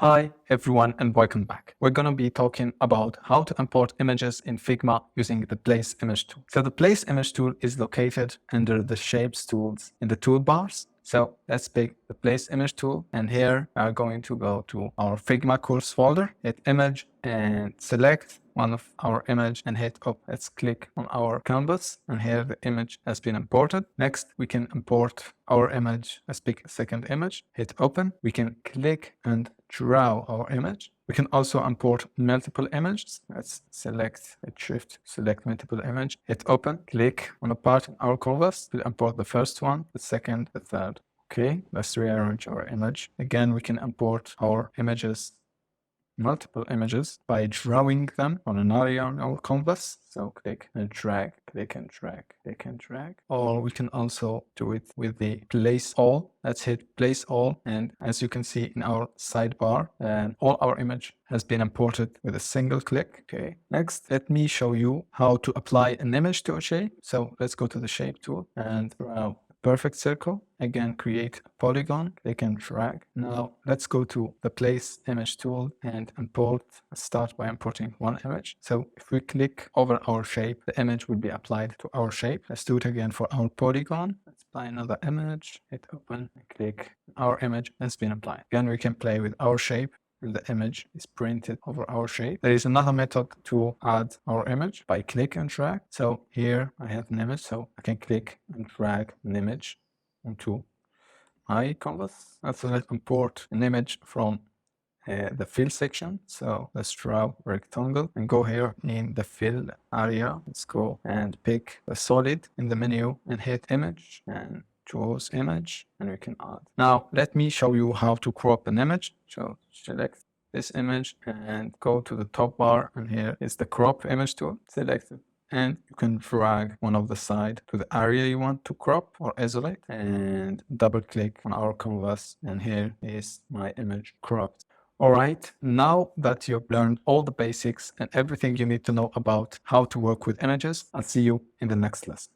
Hi everyone and welcome back. We're going to be talking about how to import images in Figma using the Place Image tool. So the Place Image tool is located under the Shapes tools in the toolbars. So let's pick the Place Image tool, and here we are going to go to our Figma course folder, hit Image and select one of our image and hit up. Let's click on our canvas, and here the image has been imported. Next, we can import our image. Let's pick a second image, hit open. We can click and draw our image. We can also import multiple images. Let's select a shift, select multiple image, hit open, click on a part in our canvas to import the first one, the second, the third. Okay, let's rearrange our image. Again, we can import our images, multiple images, by drawing them on an area on our canvas. So click and drag, click and drag, click and drag. Or we can also do it with the place all. Let's hit place all, and as you can see in our sidebar, and all our image has been imported with a single click. Okay, next let me show you how to apply an image to a shape. So let's go to the shape tool and draw perfect circle. Again, create a polygon, click and drag. Now let's go to the Place Image tool and import. Start by importing one image. So if we click over our shape, the image will be applied to our shape. Let's do it again for our polygon. Let's apply another image, hit open, and click. Our image has been applied. Again, we can play with our shape. The image is printed over our shape. There is another method to add our image by click and drag. So here I have an image, so I can click and drag an image onto my canvas. So let's import an image from the fill section. So let's draw a rectangle and go here in the fill area. Let's go and pick a solid in the menu and hit image and choose image, and we can add. Now let me show you how to crop an image. So select this image and go to the top bar, and here is the crop image tool. Select it, and you can drag one of the side to the area you want to crop or isolate, and double click on our canvas, and here is my image cropped. Alright, now that you've learned all the basics and everything you need to know about how to work with images, I'll see you in the next lesson.